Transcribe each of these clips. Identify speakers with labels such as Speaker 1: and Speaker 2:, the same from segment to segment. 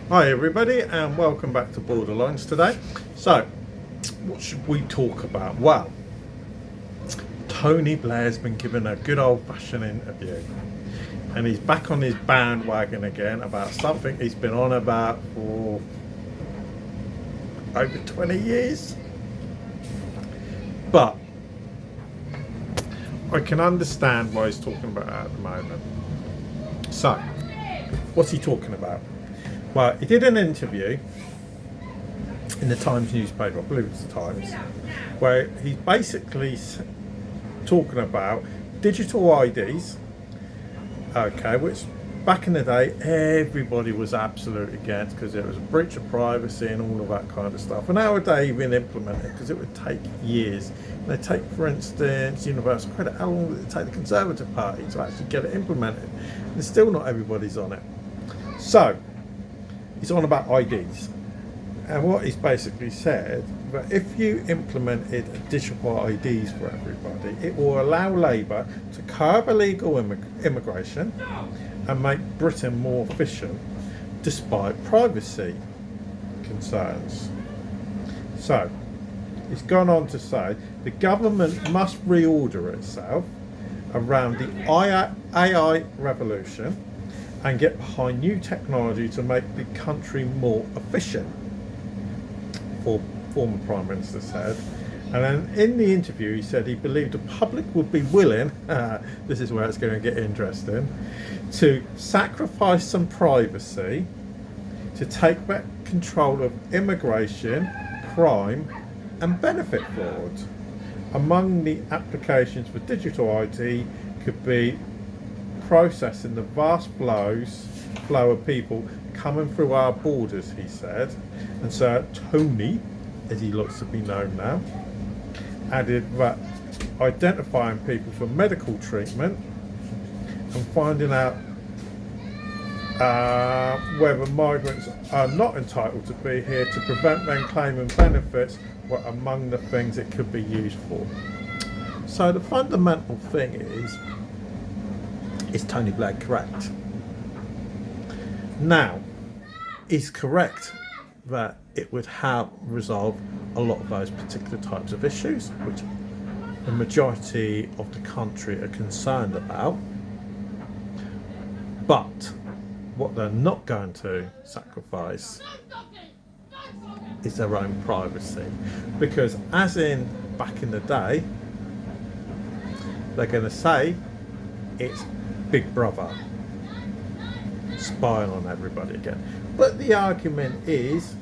Speaker 1: Hi everybody and welcome back to Borderlines today. So, what should we talk about? Well, Tony Blair's been given a good old-fashioned interview and he's back on his bandwagon again about something he's been on about for over 20 years. But I can understand why he's talking about it at the moment. So, what's he talking about? Well, he did an interview in the Times newspaper, I believe it's the Times, where he's basically talking about digital IDs, okay, which back in the day everybody was absolutely against because it was a breach of privacy and all of that kind of stuff. And nowadays even implement it because it would take years. They take, for instance, universal credit. How long did it take the Conservative Party to actually get it implemented? And still not everybody's on it. So he's on about IDs, and what he's basically said that if you implemented digital IDs for everybody, it will allow Labour to curb illegal immigration and make Britain more efficient despite privacy concerns. So he's gone on to say the government must reorder itself around the AI revolution and get behind new technology to make the country more efficient, former Prime Minister said. And then in the interview he said he believed the public would be willing, this is where it's going to get interesting, to sacrifice some privacy to take back control of immigration, crime and benefit fraud. Among the applications for digital ID could be processing the vast flow of people coming through our borders, he said. And so Tony, as he looks to be known now, added that identifying people for medical treatment and finding out whether migrants are not entitled to be here to prevent them claiming benefits were among the things it could be used for. So the fundamental thing is Tony Blair correct? Now, is correct that it would help resolve a lot of those particular types of issues, which the majority of the country are concerned about. But what they're not going to sacrifice is their own privacy. Because as in back in the day, they're going to say it's Big Brother spying on everybody again. But the argument is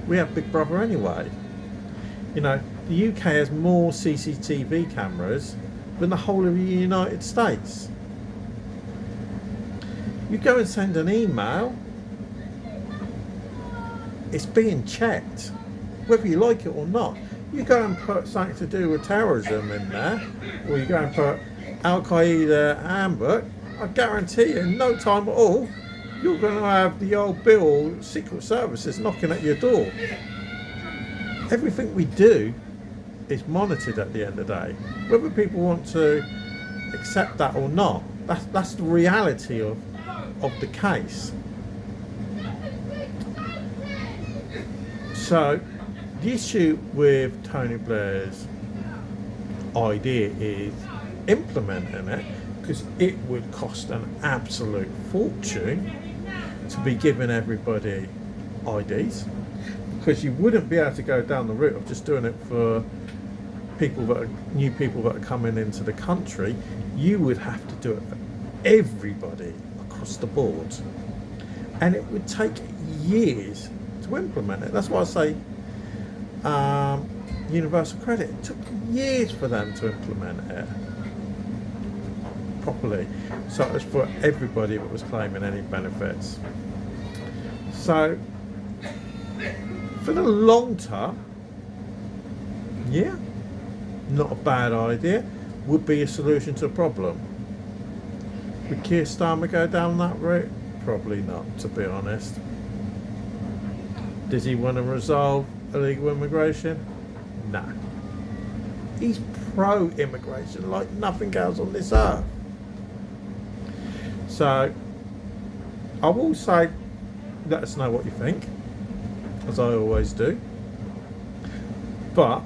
Speaker 1: we have Big Brother anyway. You know, the UK has more CCTV cameras than the whole of the United States. You go and send an email, it's being checked, whether you like it or not. You go and put something to do with terrorism in there, or you go and put Al Qaeda handbook, I guarantee you, in no time at all, you're going to have the old Bill Secret Services knocking at your door. Everything we do is monitored at the end of the day. Whether people want to accept that or not, that's the reality of the case. So the issue with Tony Blair's idea is implementing it, because it would cost an absolute fortune to be giving everybody IDs, because you wouldn't be able to go down the route of just doing it for people that are new people that are coming into the country. You would have to do it for everybody across the board, and it would take years to implement it. That's why I say universal credit, it took years for them to implement it properly, so it was for everybody that was claiming any benefits. So for the long term, yeah, not a bad idea, would be a solution to the problem. Would Keir Starmer go down that route? Probably not, to be honest. Does he want to resolve illegal immigration? No. He's pro-immigration like nothing else on this earth. So I will say let us know what you think, as I always do. But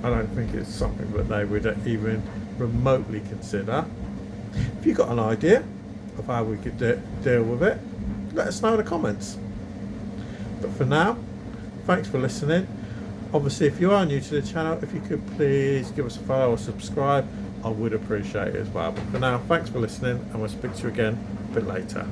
Speaker 1: I don't think it's something that they would even remotely consider. If you've got an idea of how we could deal with it, let us know in the comments. But for now, thanks for listening. Obviously, if you are new to the channel, if you could please give us a follow or subscribe, I would appreciate it as well. But for now, thanks for listening, and we'll speak to you again a bit later.